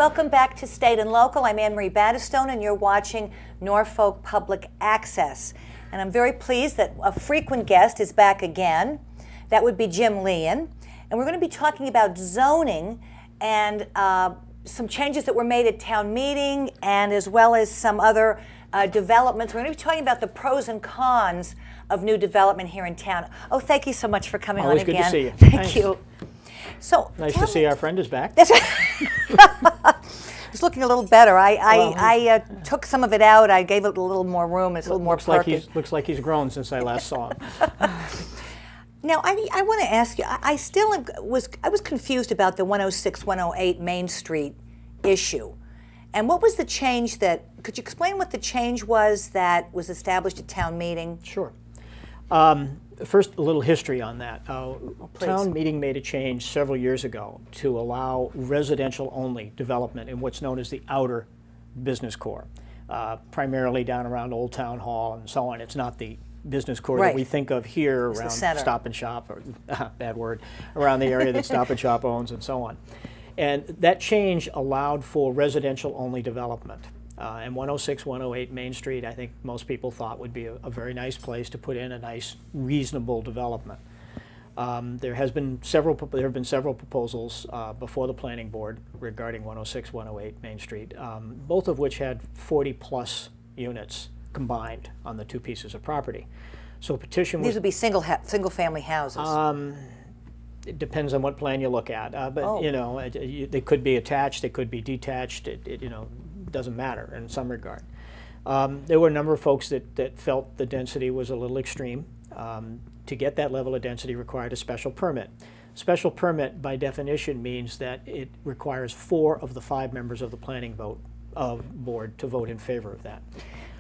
Welcome back to State and Local. I'm Anne Marie Battistone, and you're watching Norfolk Public Access. And I'm very pleased that a frequent guest is back again. That would be Jim Lehan. And we're going to be talking about zoning and some changes that were made at town meeting, and as well as some other developments. We're going to be talking about the pros and cons of new development here in town. Oh, thank you so much for coming Always on again. Always good to see you. Thank you. So nice to see our friend is back. That's it's looking a little better. I took some of it out. I gave it a little more room. It's a little more perfect. Looks like he's grown since I last saw him. Now, I want to ask you, I was confused about the 106, 108 Main Street issue. And what was the change could you explain what the change was that was established at town meeting? Sure. First, a little history on that. Town meeting made a change several years ago to allow residential-only development in what's known as the outer business core, primarily down around Old Town Hall and so on. It's not the business core that we think of here around Stop and Shop, or bad word, around the area that Stop and Shop owns and so on. And that change allowed for residential-only development. And 106, 108 Main Street, I think most people thought would be a very nice place to put in a nice, reasonable development. There have been several proposals before the planning board regarding 106, 108 Main Street, both of which had 40-plus units combined on the two pieces of property. So a petition was... These would be single-family houses. It depends on what plan you look at, but you know, they could be attached, they could be detached. You know, doesn't matter in some regard. There were a number of folks that felt the density was a little extreme. To get that level of density required a special permit. Special permit, by definition, means that it requires 4 of the 5 members of the planning board to vote in favor of that.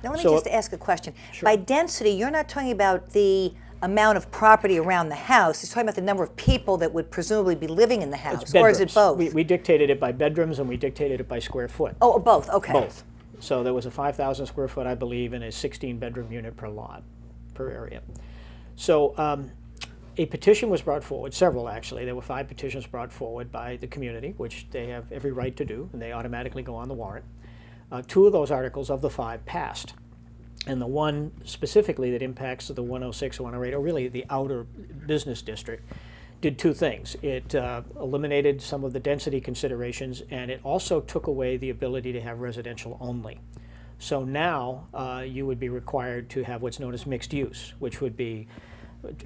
Now let me just ask a question. Sure. By density, you're not talking about the amount of property around the house. It's talking about the number of people that would presumably be living in the house, or is it both? We dictated it by bedrooms and we dictated it by square foot. Oh, both, okay. Both. So there was a 5,000 square foot, I believe, and a 16-bedroom unit per lot, per area. So a petition was brought forward, several actually. There were 5 petitions brought forward by the community, which they have every right to do, and they automatically go on the warrant. 2 of those articles of the 5 passed. And the one specifically that impacts the 106 or 108, or really the outer business district, did 2 things. It eliminated some of the density considerations, and it also took away the ability to have residential only. So now you would be required to have what's known as mixed use, which would be,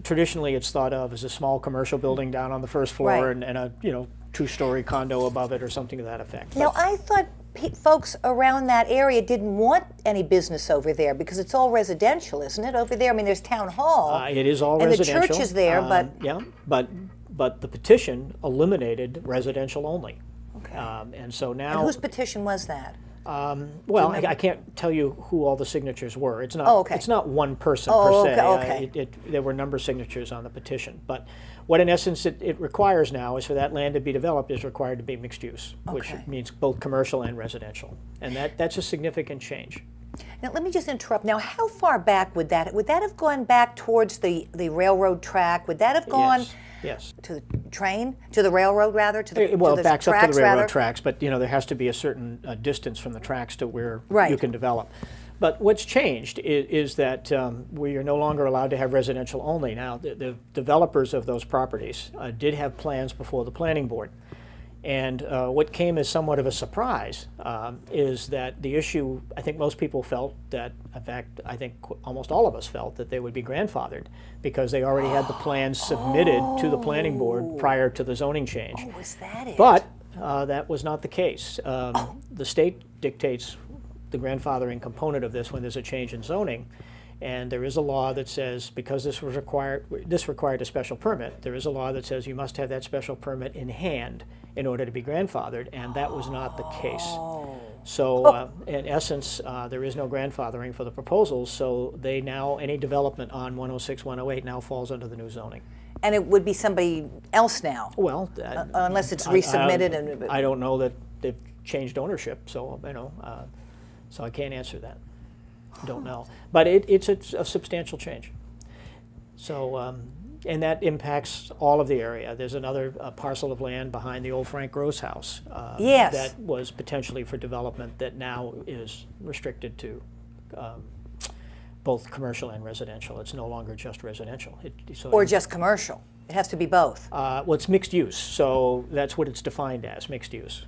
traditionally it's thought of as a small commercial building down on the first floor and a 2-story condo above it or something to that effect. Now I thought folks around that area didn't want any business over there because it's all residential, isn't it, over there? I mean, there's town hall. It is all and residential. And the church is there, but... Yeah, but the petition eliminated residential only. Okay. And so now... And whose petition was that? Well, I can't tell you who all the signatures were. It's not. It's not one person per se. Okay. There were a number of signatures on the petition, but what in essence it requires now is for that land to be developed is required to be mixed use, which means both commercial and residential, and that's a significant change. Now let me just interrupt. Now, how far back would that have gone back towards the railroad track? Would that have gone? Yes. To the train? To the railroad, rather? It backs up to the railroad tracks, but there has to be a certain distance from the tracks to where you can develop. But what's changed is that we are no longer allowed to have residential only. Now, the developers of those properties did have plans before the planning board. And what came as somewhat of a surprise is that the issue, I think most people felt that, in fact, I think almost all of us felt that they would be grandfathered because they already had the plans submitted to the planning board prior to the zoning change. Oh, was that it? But that was not the case. The state dictates the grandfathering component of this when there's a change in zoning. And there is a law that says, because this required a special permit, there is a law that says you must have that special permit in hand in order to be grandfathered, and that was not the case. So in essence, there is no grandfathering for the proposals, so any development on 106, 108 now falls under the new zoning. And it would be somebody else now? Well, unless it's resubmitted. I don't know that they've changed ownership, so so I can't answer that. Don't know, but it's a substantial change. So And that impacts all of the area. There's another parcel of land behind the old Frank Gross house Yes. that was potentially for development that now is restricted to both commercial and residential. It's no longer just residential. Or just commercial. It has to be both. Well, it's mixed use, so that's what it's defined as, mixed use.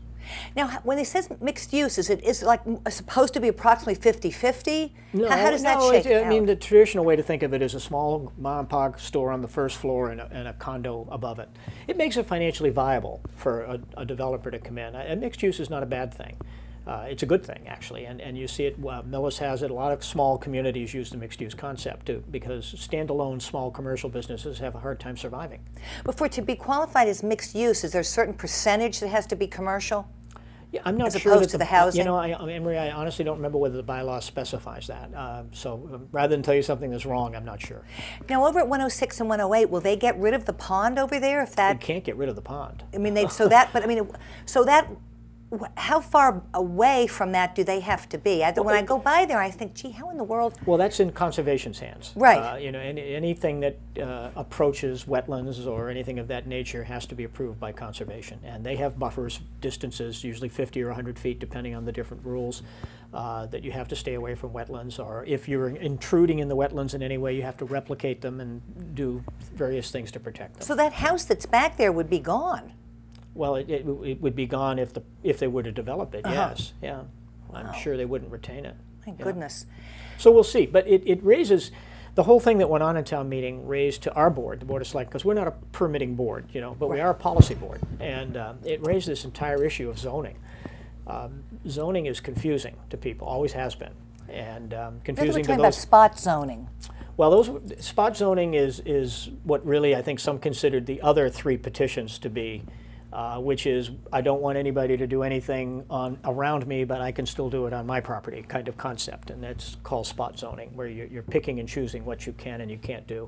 Now, when it says mixed use, is it like supposed to be approximately 50-50? No, how does that shake out? I mean, the traditional way to think of it is a small mom and pop store on the first floor and a condo above it. It makes it financially viable for a developer to come in. And mixed use is not a bad thing. It's a good thing, actually, and you see it, Millis has it, a lot of small communities use the mixed-use concept too, because standalone small commercial businesses have a hard time surviving. But for it to be qualified as mixed use, is there a certain percentage that has to be commercial? Yeah, I'm not as sure opposed to the housing? You know, Emery, I honestly don't remember whether the bylaw specifies that. So rather than tell you something that's wrong, I'm not sure. Now, over at 106 and 108, will they get rid of the pond over there if that? You can't get rid of the pond. I mean, how far away from that do they have to be? When I go by there, I think, gee, how in the world? Well, that's in conservation's hands. Right. You know, anything that approaches wetlands or anything of that nature has to be approved by conservation. And they have buffers, distances, usually 50 or 100 feet, depending on the different rules, that you have to stay away from wetlands. Or if you're intruding in the wetlands in any way, you have to replicate them and do various things to protect them. So that house that's back there would be gone? Well, it would be gone if they were to develop it, yes. Yeah. I'm sure they wouldn't retain it. My goodness. So we'll see. But it raises, the whole thing that went on in town meeting raised to our board, the Board of Select, because we're not a permitting board, you know, but we are a policy board. And it raised this entire issue of zoning. Zoning is confusing to people, always has been. And confusing to talking about spot zoning. Well, spot zoning is what really I think some considered the other three petitions to be. Which is, I don't want anybody to do anything around me, but I can still do it on my property kind of concept. And that's called spot zoning, where you're picking and choosing what you can and you can't do.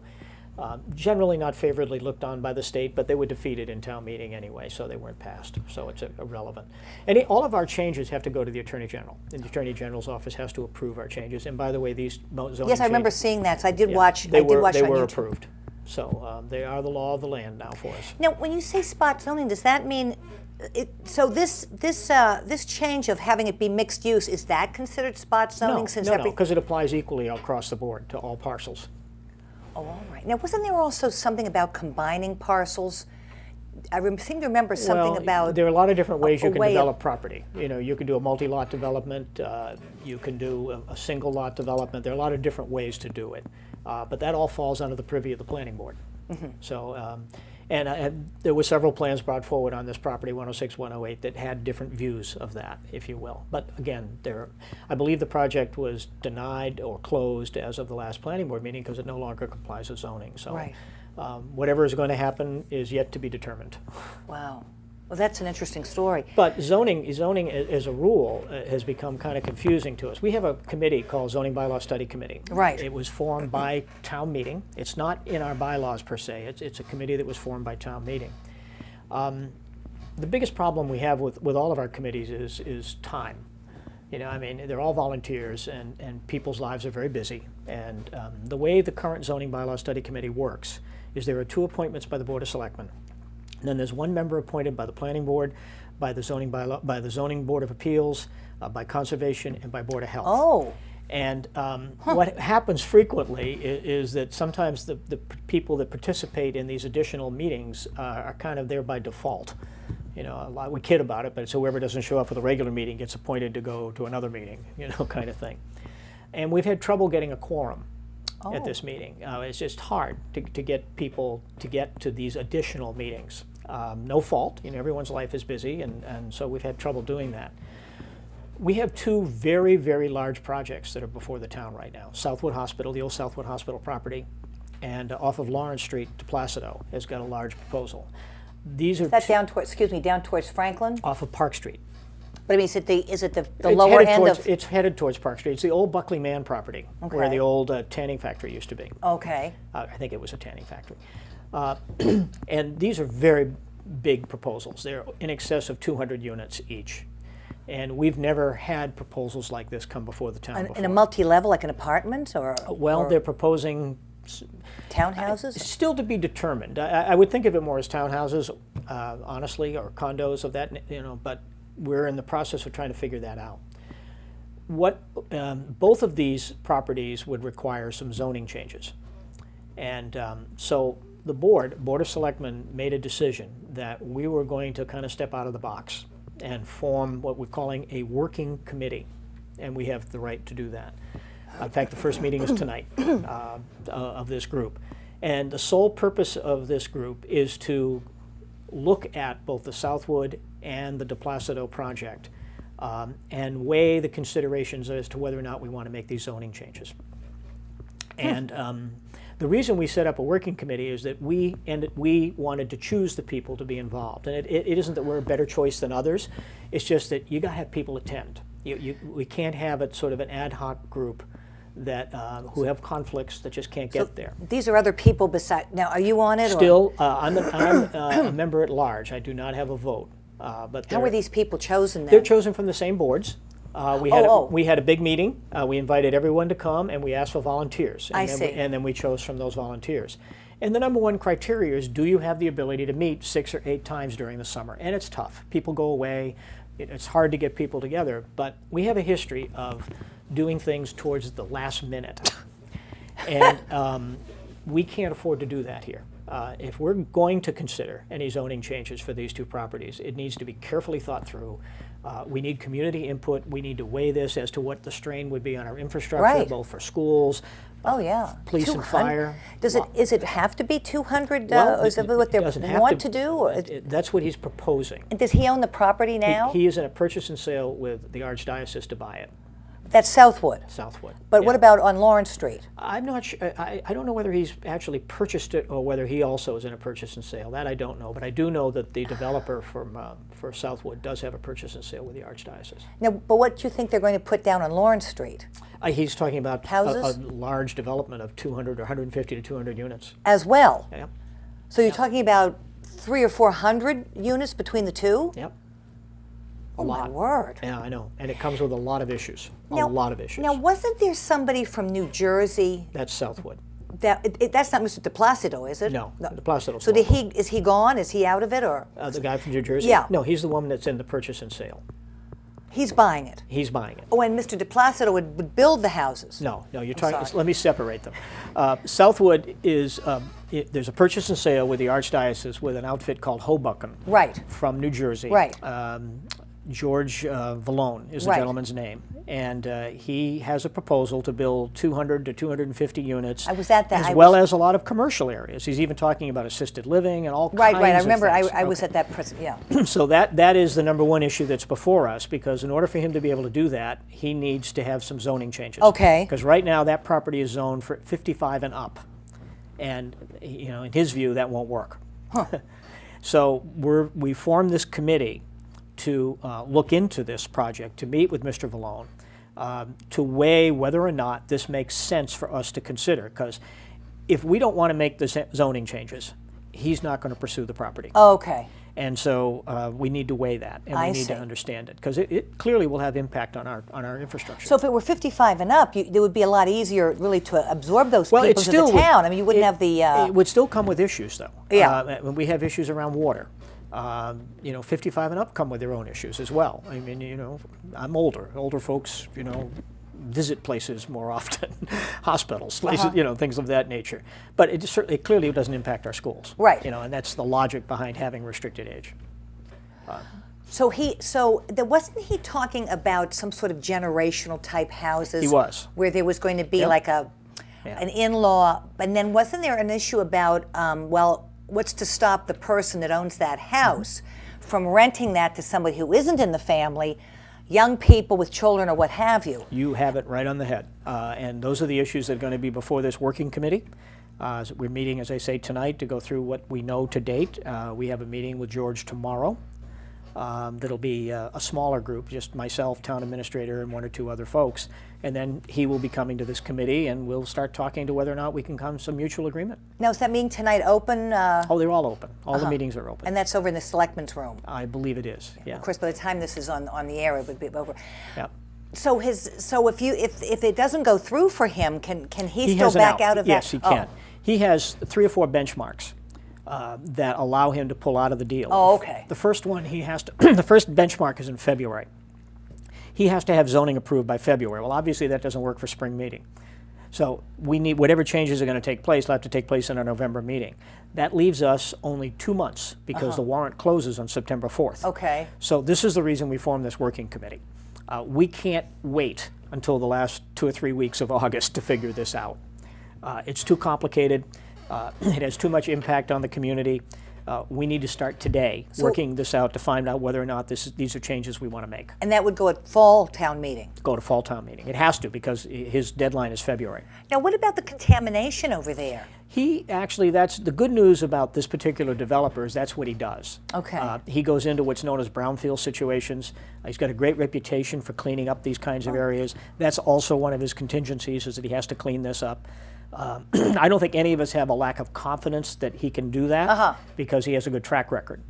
Generally not favorably looked on by the state, but they were defeated in town meeting anyway, so they weren't passed. So it's irrelevant. All of our changes have to go to the Attorney General. And the Attorney General's office has to approve our changes. And by the way, these zoning Yes, I remember changes, seeing that. So I did watch. They were on YouTube. approved. So they are the law of the land now for us. Now, when you say spot zoning, does that mean? So this change of having it be mixed use, is that considered spot zoning? No, because it applies equally across the board to all parcels. Oh, all right. Now, wasn't there also something about combining parcels? I seem to remember something about. There are a lot of different ways you can develop property. You know, you can do a multi-lot development. You can do a single lot development. There are a lot of different ways to do it, but that all falls under the purview of the planning board. Mm-hmm. So, there were several plans brought forward on this property, 106, 108, that had different views of that, if you will. But again, I believe the project was denied or closed as of the last planning board meeting because it no longer complies with zoning. So. Right. Whatever is going to happen is yet to be determined. Wow. Well, that's an interesting story. But zoning as a rule has become kind of confusing to us. We have a committee called Zoning Bylaw Study Committee. Right. It was formed by town meeting. It's not in our bylaws per se. It's a committee that was formed by town meeting. The biggest problem we have with all of our committees is time. You know, I mean, they're all volunteers, and people's lives are very busy. And the way the current Zoning Bylaw Study Committee works is there are 2 appointments by the Board of Selectmen. And then there's 1 member appointed by the Planning Board, by the Zoning Board of Appeals, by Conservation, and by Board of Health. Oh. And what happens frequently is that sometimes the people that participate in these additional meetings are kind of there by default. You know, we kid about it, but it's whoever doesn't show up for the regular meeting gets appointed to go to another meeting, you know, kind of thing. And we've had trouble getting a quorum at this meeting. It's just hard to get people to get to these additional meetings. No fault, you know, everyone's life is busy, and so we've had trouble doing that. We have 2 very, very large projects that are before the town right now. Southwood Hospital, the old Southwood Hospital property, and off of Lawrence Street to Placido has got a large proposal. These are down towards Franklin? Off of Park Street. But I mean, is it the lower end of? It's headed towards Park Street. It's the old Buckley Mann property, where the old tanning factory used to be. Okay. I think it was a tanning factory. And these are very big proposals. They're in excess of 200 units each. And we've never had proposals like this come before the town before. In a multi-level, like an apartment, or? Well, they're proposing Townhouses? Still to be determined. I would think of it more as townhouses, honestly, or condos of that, but we're in the process of trying to figure that out. Both of these properties would require some zoning changes. And so the Board of Selectmen made a decision that we were going to kind of step out of the box and form what we're calling a working committee. And we have the right to do that. In fact, the first meeting is tonight of this group. And the sole purpose of this group is to look at both the Southwood and the De Placido project and weigh the considerations as to whether or not we want to make these zoning changes. And the reason we set up a working committee is that we wanted to choose the people to be involved. And it isn't that we're a better choice than others. It's just that you got to have people attend. We can't have it sort of an ad hoc group that who have conflicts that just can't get there. These are other people beside. Now, are you on it? Still, I'm a member at large. I do not have a vote. But how were these people chosen then? They're chosen from the same boards. We had a big meeting. We invited everyone to come, and we asked for volunteers. And then we chose from those volunteers. And the number one criteria is, do you have the ability to meet 6 or 8 times during the summer? And it's tough. People go away. It's hard to get people together. But we have a history of doing things towards the last minute. And we can't afford to do that here. If we're going to consider any zoning changes for these two properties, it needs to be carefully thought through. We need community input. We need to weigh this as to what the strain would be on our infrastructure, both for schools, police and fire. Is it have to be 200? Is that what they want to do? Or that's what he's proposing. And does he own the property now? He is in a purchase and sale with the Archdiocese to buy it. That's Southwood. Southwood. But what about on Lawrence Street? I'm not sure. I don't know whether he's actually purchased it or whether he also is in a purchase and sale. That I don't know. But I do know that the developer for Southwood does have a purchase and sale with the Archdiocese. Now, but what do you think they're going to put down on Lawrence Street? He's talking about houses? A large development of 200 or 150 to 200 units. As well? Yep. So you're talking about 300 or 400 units between the two? Yep. Oh, my word. Yeah, I know. And it comes with a lot of issues. A lot of issues. Now, wasn't there somebody from New Jersey? That's Southwood. That's not Mr. De Placido, is it? No. De Placido's so is he gone? Is he out of it? Or the guy from New Jersey? Yeah. No, he's the one that's in the purchase and sale. He's buying it? He's buying it. Oh, and Mr. De Placido would build the houses? No, you're talking. Let me separate them. Southwood is, there's a purchase and sale with the Archdiocese with an outfit called Hoboken. Right. From New Jersey. Right. George Vallone is the gentleman's name, and he has a proposal to build 200 to 250 units. I was at that. As well as a lot of commercial areas. He's even talking about assisted living and all kinds of things. Right, I remember I was at that, yeah. So that is the number one issue that's before us, because in order for him to be able to do that, he needs to have some zoning changes. Okay. Because right now that property is zoned for 55 and up, and in his view that won't work. Huh. So we formed this committee to look into this project, to meet with Mr. Vallone, to weigh whether or not this makes sense for us to consider. Because if we don't want to make the zoning changes, he's not going to pursue the property. Okay. And so we need to weigh that, and we need to understand it, because it clearly will have impact on our infrastructure. So if it were 55 and up, it would be a lot easier really to absorb those people to the town. I mean, you wouldn't have the... It would still come with issues, though. Yeah. We have issues around water. 55 and up come with their own issues as well. I mean, I'm older. Older folks, visit places more often, hospitals, places, things of that nature. But it clearly doesn't impact our schools. Right. And that's the logic behind having restricted age. So there wasn't he talking about some sort of generational type houses? He was. Where there was going to be like an in-law, and then wasn't there an issue about, what's to stop the person that owns that house from renting that to somebody who isn't in the family, young people with children or what have you? You have it right on the head. And those are the issues that are going to be before this working committee. So we're meeting, as I say, tonight to go through what we know to date. We have a meeting with George tomorrow. That'll be a smaller group, just myself, town administrator, and 1 or 2 other folks. And then he will be coming to this committee, and we'll start talking to whether or not we can come to some mutual agreement. Now, is that meeting tonight open? Oh, they're all open. All the meetings are open. And that's over in the selectmen's room? I believe it is, yeah. Of course, by the time this is on the air, it would be over. Yeah. So if it doesn't go through for him, can he still has an back out of that? Yes, he can. He has 3 or 4 benchmarks that allow him to pull out of the deal. Oh, okay. The first one he has to. The first benchmark is in February. He has to have zoning approved by February. Well, obviously that doesn't work for spring meeting. So we need whatever changes are going to take place will have to take place in our November meeting. That leaves us only 2 months because the warrant closes on September 4th. Okay. So this is the reason we formed this working committee. We can't wait until the last 2 or 3 weeks of August to figure this out. It's too complicated. It has too much impact on the community. We need to start today working this out to find out whether or not these are changes we want to make. And that would go at fall town meeting? Go to fall town meeting. It has to because his deadline is February. Now, what about the contamination over there? He actually, that's the good news about this particular developer is that's what he does. Okay. He goes into what's known as brownfield situations. He's got a great reputation for cleaning up these kinds of areas. That's also one of his contingencies is that he has to clean this up. I don't think any of us have a lack of confidence that he can do that because he has a good track record.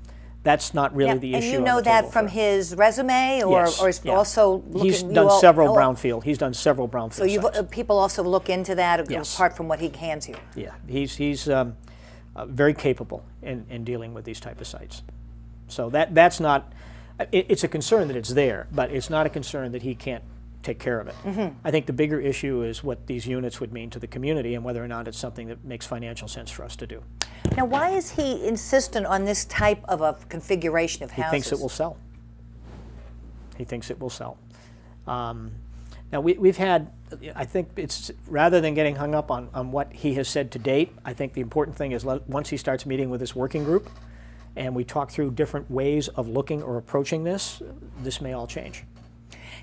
That's not really the issue. And you on know the that table from for his resume, or is also looking, he's done several brownfield. He's done several brownfield. So sites. People also look into that Yes. apart from what he hands you. Yeah, he's very capable in dealing with these type of sites. So that's not. It's a concern that it's there, but it's not a concern that he can't take care of it. I think the bigger issue is what these units would mean to the community and whether or not it's something that makes financial sense for us to do. Now, why is he insistent on this type of a configuration of houses? He thinks it will sell. He thinks it will sell. Now, we've had, I think it's, rather than getting hung up on what he has said to date, I think the important thing is once he starts meeting with this working group and we talk through different ways of looking or approaching this may all change.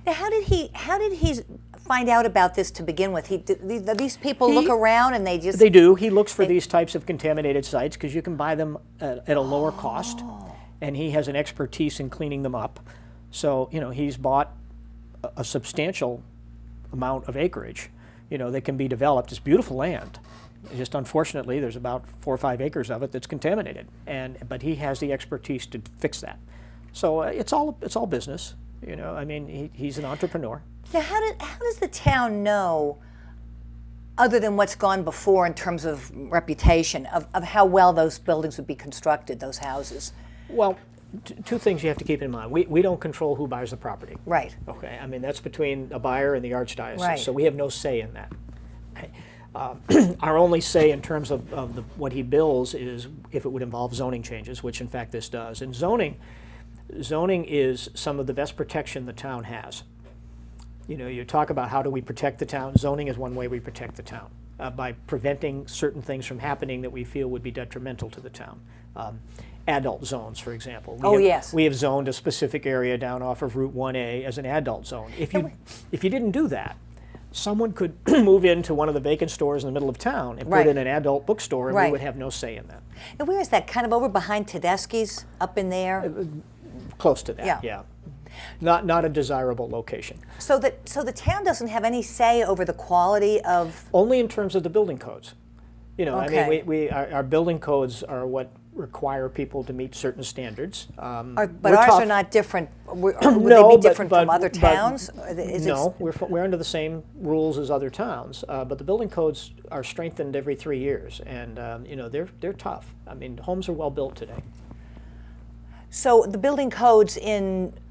Now, how did he find out about this to begin with? These people look around and they just... They do. He looks for these types of contaminated sites because you can buy them at a lower cost, and he has an expertise in cleaning them up. So, he's bought a substantial amount of acreage, that can be developed. It's beautiful land. Just unfortunately, there's about 4 or 5 acres of it that's contaminated, but he has the expertise to fix that. So it's all business. He's an entrepreneur. Now, how does the town know, other than what's gone before in terms of reputation, of how well those buildings would be constructed, those houses? Well, 2 things you have to keep in mind. We don't control who buys the property. Right. Okay. That's between a buyer and the archdiocese. Right. So we have no say in that. Okay. Our only say in terms of what he bills is if it would involve zoning changes, which in fact this does. And zoning is some of the best protection the town has. You talk about how do we protect the town. Zoning is one way we protect the town by preventing certain things from happening that we feel would be detrimental to the town. Adult zones, for example. Yes. We have zoned a specific area down off of Route 1A as an adult zone. If you didn't do that, someone could move into one of the vacant stores in the middle of town and put in an adult bookstore, and we would have no say in that. And where is that? Kind of over behind Tedeschi's, up in there? Close to that, yeah. Not a desirable location. So the town doesn't have any say over the quality of... Only in terms of the building codes. Okay. Our building codes are what require people to meet certain standards. But ours are not different. Would they be different from other towns? No, we're under the same rules as other towns. But the building codes are strengthened every 3 years, and they're tough. Homes are well built today. So the building codes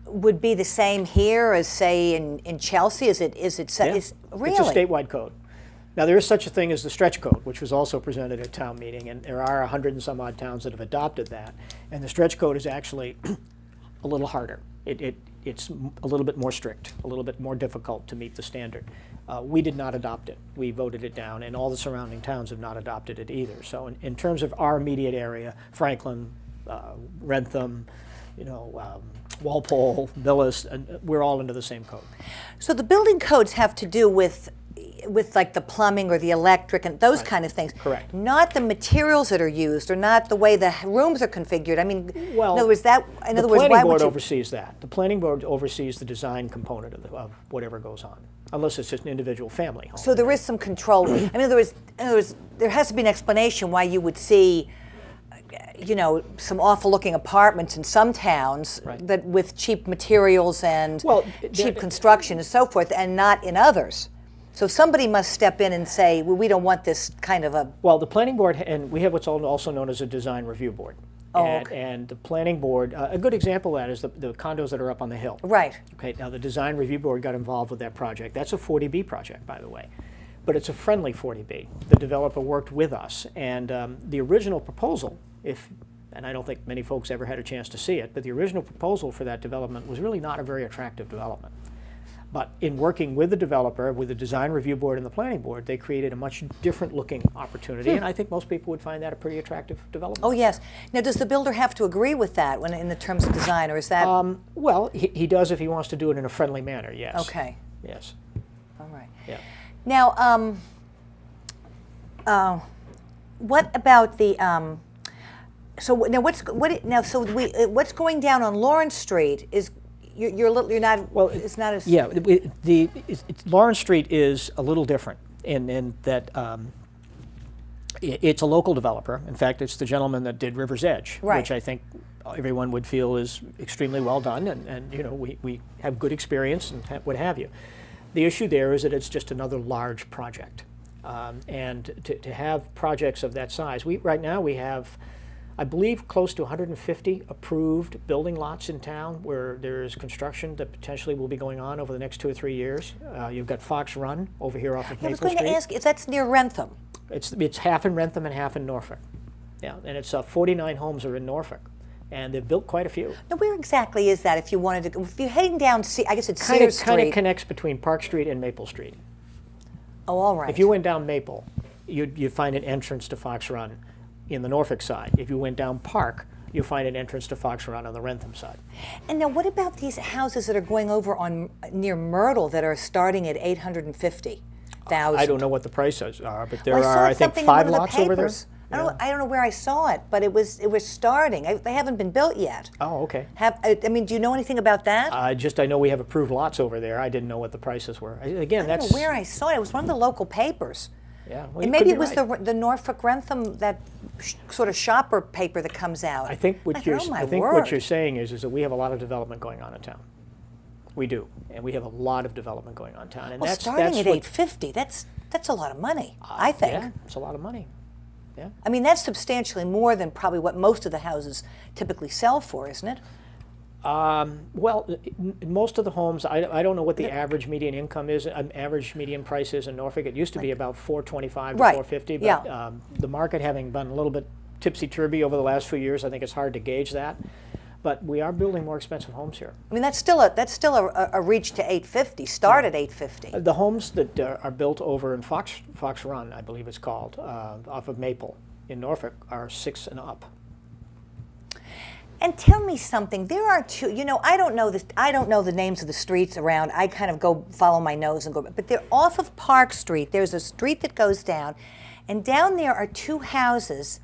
would be the same here as, say, in Chelsea? Is it really? It's a statewide code. Now, there is such a thing as the stretch code, which was also presented at town meeting, and there are 100 and some odd towns that have adopted that. And the stretch code is actually a little harder. It's a little bit more strict, a little bit more difficult to meet the standard. We did not adopt it. We voted it down, and all the surrounding towns have not adopted it either. So in terms of our immediate area, Franklin, Rentham, Walpole, Millis, we're all under the same code. So the building codes have to do with like the plumbing or the electric and those kind of things. Correct. Not the materials that are used or not the way the rooms are configured. Well, in other words, the planning board oversees that. The planning board oversees the design component of whatever goes on, unless it's just an individual family home. So there is some control. In other words, there has to be an explanation why you would see you know, some awful-looking apartments in some towns Right. that with cheap materials and Well, cheap construction and so forth, and not in others. So somebody must step in and say, well, we don't want this kind of a. Well, the planning board, and we have what's also known as a design review board. Oh, and, okay. and the planning board, a good example of that is the condos that are up on the hill. Right. Okay, now the design review board got involved with that project. That's a 40B project, by the way. But it's a friendly 40B. The developer worked with us, and the original proposal, and I don't think many folks ever had a chance to see it, but the original proposal for that development was really not a very attractive development. But in working with the developer, with the design review board and the planning board, they created a much different looking opportunity, and I think most people would find that a pretty attractive development. Oh, yes. Now, does the builder have to agree with that when in the terms of design, or is that? Well, he does if he wants to do it in a friendly manner, yes. Okay. Yes. All right. Yeah. Now, what about the? So now, what's going down on Lawrence Street is you're not. Well, it's not as. Yeah, Lawrence Street is a little different in that it's a local developer. In fact, it's the gentleman that did River's Edge, Right. which I think everyone would feel is extremely well done, and you know, we have good experience and what have you. The issue there is that it's just another large project, and to have projects of that size, right now we have, I believe, close to 150 approved building lots in town where there's construction that potentially will be going on over the next 2 or 3 years. You've got Fox Run over here off of I was Maple going Street. to ask if that's near Rentham. It's half in Rentham and half in Norfolk. Yeah, and it's 49 homes are in Norfolk, and they've built quite a few. Now, where exactly is that? If you wanted to, if you're heading down, I guess it's Kind Sears of Street. connects between Park Street and Maple Street. Oh, all right. If you went down Maple, you'd find an entrance to Fox Run in the Norfolk side. If you went down Park, you'll find an entrance to Fox Run on the Rentham side. And now, what about these houses that are going over on near Myrtle that are starting at 850,000? I don't know what the prices are, but there Well, I saw are, I think, something in 5 one of the lots over there. papers. I don't know where I saw it, but it was starting. They haven't been built yet. Oh, okay. I mean, do you know anything about that? I know we have approved lots over there. I didn't know what the prices were. Again, I don't that's know where I saw it. It was one of the local papers. yeah. Well, And you maybe could it be was right. the Norfolk Rentham, that sort of shopper paper that comes out. I think what you're oh, my I think word. what you're saying is that we have a lot of development going on in town. We do, and we have a lot of development going on in town, and Well, that's starting that's at what, 850, that's a lot of money, I think. Yeah, it's a lot of money. Yeah. I mean, that's substantially more than probably what most of the houses typically sell for, isn't it? Well, most of the homes, I don't know what the average median income is, average median price is in Norfolk. It used to be about $425 to Right. $450, but Yeah. the market having been a little bit tipsy-turvy over the last few years, I think it's hard to gauge that. But we are building more expensive homes here. I mean, that's still a reach to 850. Start at 850. The homes that are built over in Fox Run, I believe it's called, off of Maple in Norfolk, are 6 and up. And tell me something. There are two. You know, I don't know this. I don't know the names of the streets around. I kind of go follow my nose and go. But they're off of Park Street. There's a street that goes down, and down there are 2 houses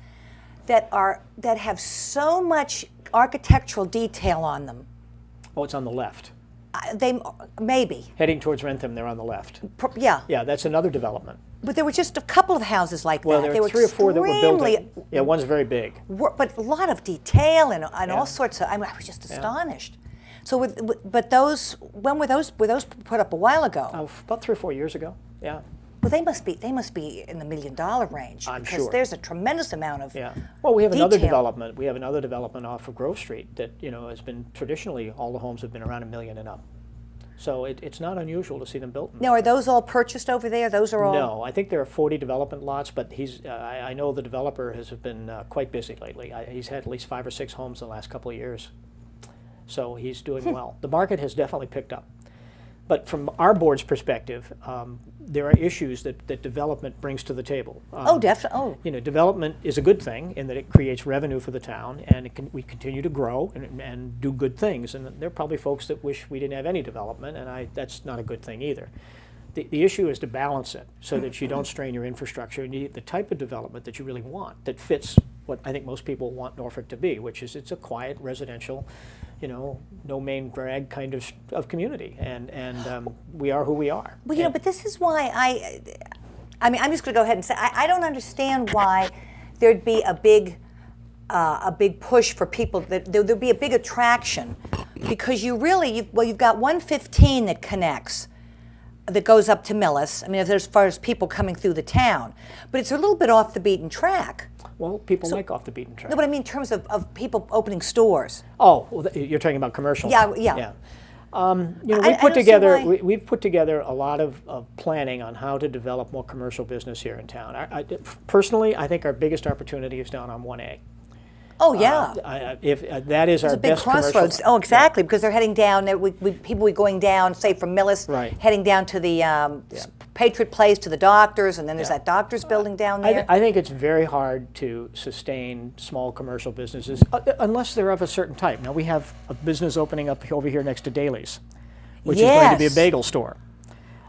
that have so much architectural detail on them. Oh, it's on the left. They maybe. Heading towards Rentham, they're on the left. Yeah. Yeah, that's another development. But there were just a couple of houses like Well, that. there were 3 or 4 that were built. extremely Yeah, one's very big. but a lot of detail and Yeah. all sorts of. I was just astonished. So, but those, when were those put up a while ago? About 3 or 4 years ago. Yeah. Well, they must be in the $1 million range, I'm because sure. there's a tremendous amount of. Yeah. Well, we have another detail. development. We have another development off of Grove Street that has been traditionally all the homes have been around $1 million and up. So it's not unusual to see them built. Now, are those all purchased over there? Those are all. No, I think there are 40 development lots, but I know the developer has been quite busy lately. He's had at least 5 or 6 homes in the last couple of years. So he's doing well. The market has definitely picked up. But from our board's perspective, there are issues that development brings to the table. Oh, definitely. Oh, Development is a good thing in that it creates revenue for the town, and we continue to grow and do good things. And there are probably folks that wish we didn't have any development, and that's not a good thing either. The issue is to balance it so that you don't strain your infrastructure, and you get the type of development that you really want that fits what I think most people want Norfolk to be, which is it's a quiet residential, no main drag kind of community, and we are who we are. well, but this is why I mean, I'm just going to go ahead and say I don't understand why there'd be a big a big push for people, that there'll be a big attraction, because you've got 115 that connects, that goes up to Millis. I mean, as far as people coming through the town, but it's a little bit off the beaten track. Well, people like off the beaten track. No, but I mean in terms of people opening stores. Oh, well, you're talking about commercial. Yeah. We've put together a lot of planning on how to develop more commercial business here in town. Personally, I think our biggest opportunity is down on 1A. Oh yeah. If that is our a big best crossroads. commercial. Oh, exactly, because they're heading down. People going down, say from Millis, Right. heading down to the Patriot Place to the doctors, and then there's that doctor's building down there. I think it's very hard to sustain small commercial businesses unless they're of a certain type. Now, we have a business opening up over here next to Daly's, which is going to be a bagel store.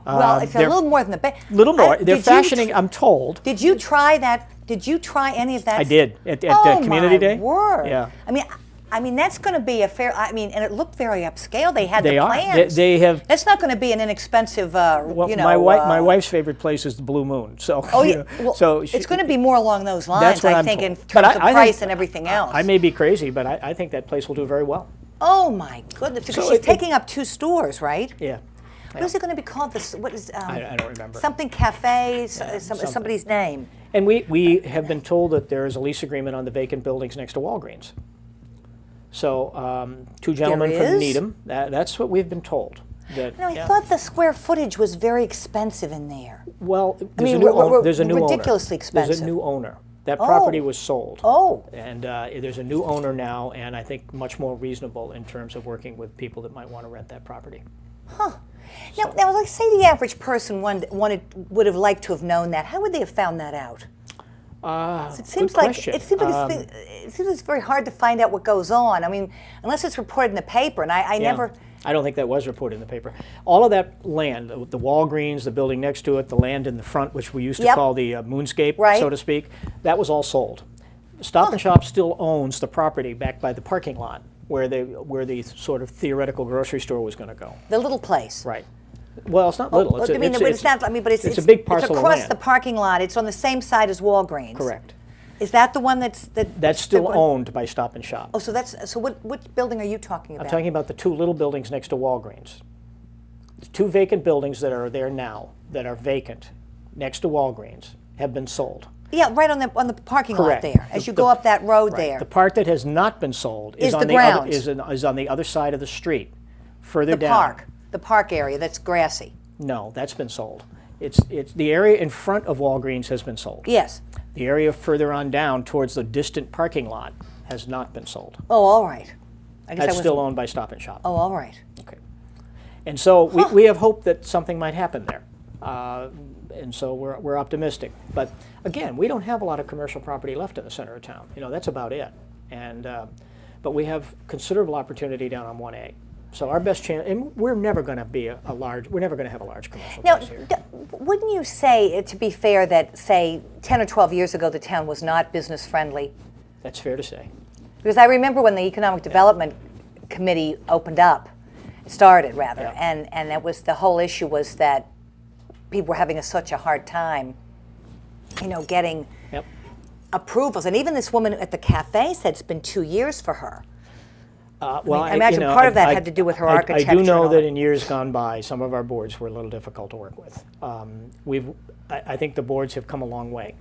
Well, it's a little more than the little more. They're fashioning, I'm told. Did you try that? Did you try any of that? I did at the community day. Word. Yeah. I mean, that's going to be a fair. I mean, and it looked very upscale. They had They the are. plans. They have. That's not going to be an inexpensive. Well, my wife's favorite place is the Blue Moon. So. Oh yeah. Well, so it's going to be more along those lines. That's what I I'm think told. in terms But of price think, and everything else. I may be crazy, but I think that place will do very well. Oh my goodness! Because she's taking up 2 stores, right? Yeah. What is it going to be called? What is? I don't remember. Something Cafe. Somebody's name. And we have been told that there is a lease agreement on the vacant buildings next to Walgreens. So 2 gentlemen from Needham. That's what we've been told. I thought the square footage was very expensive in there. Well, there's a new owner. Ridiculously expensive. There's a new owner. That property was sold. Oh. And there's a new owner now, and I think much more reasonable in terms of working with people that might want to rent that property. Huh. Now, let's say the average person would have liked to have known that. How would they have found that out? It seems like it's very hard to find out what goes on. I mean, unless it's reported in the paper, and I never. I don't think that was reported in the paper. All of that land, the Walgreens, the building next to it, the land in the front, which we used to call the moonscape, so to speak, that was all sold. Stop and Shop still owns the property back by the parking lot where the sort of theoretical grocery store was going to go. The little place. Right. Well, it's not little. It's a big parcel of land. It's across the parking lot. It's on the same side as Walgreens. Correct. Is that the one that's still owned by Stop and Shop? Oh, so what building are you talking about? I'm talking about the 2 little buildings next to Walgreens. The 2 vacant buildings that are there now, that are vacant, next to Walgreens, have been sold. Yeah, right on the parking lot there. As you go up that road there. The part that has not been sold is on the other side of the street, further down. The park area that's grassy. No, that's been sold. It's the area in front of Walgreens has been sold. Yes. The area further on down towards the distant parking lot has not been sold. Oh, all right. That's still owned by Stop and Shop. Oh, all right. Okay. And so we have hope that something might happen there. And so we're optimistic. But again, we don't have a lot of commercial property left in the center of town. That's about it. And but we have considerable opportunity down on 1A. So our best chance, and we're never going to have a large commercial place here. Wouldn't you say, to be fair, that say 10 or 12 years ago the town was not business friendly? That's fair to say. Because I remember when the Economic Development Committee started, and that was the whole issue was that people were having such a hard time, getting approvals. And even this woman at the cafe said it's been 2 years for her. I imagine part of that had to do with her architecture. I do know that in years gone by, some of our boards were a little difficult to work with. I think the boards have come a long way,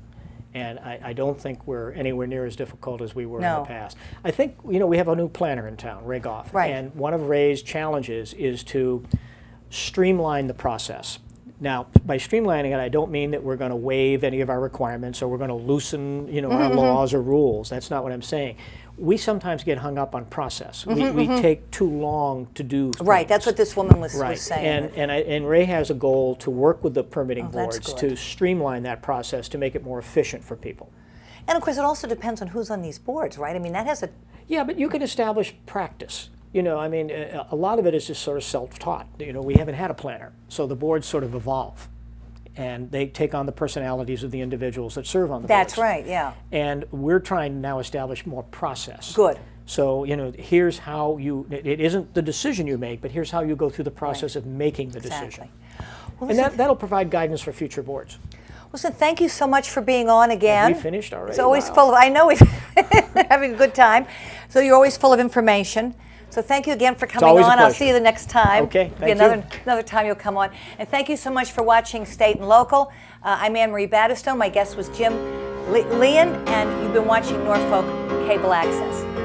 and I don't think we're anywhere near as difficult as we were in the past. I think we have a new planner in town, Ray Goff, and one of Ray's challenges is to streamline the process. Now, by streamlining it, I don't mean that we're going to waive any of our requirements or we're going to loosen, our laws or rules. That's not what I'm saying. We sometimes get hung up on process. We take too long to do things. Right, that's what this woman was saying. And Ray has a goal to work with the permitting boards to streamline that process to make it more efficient for people. And of course, it also depends on who's on these boards, right? I mean, that has a... Yeah, but you can establish practice. A lot of it is just sort of self-taught. We haven't had a planner, so the boards sort of evolve. And they take on the personalities of the individuals that serve on the boards. That's right, yeah. And we're trying to now establish more process. Good. So, here's how it isn't the decision you make, but here's how you go through the process of making the decision. Well, and that'll provide guidance for future boards. Listen, thank you so much for being on again. Have we finished already? It's always full of, I know having a good time. So you're always full of information. So thank you again for coming always a on. I'll pleasure. see you the next time. Okay, Maybe thank you. another time you'll come on. And thank you so much for watching State and Local. I'm Anne Marie Battistone. My guest was Jim Lehan, and you've been watching Norfolk Cable Access.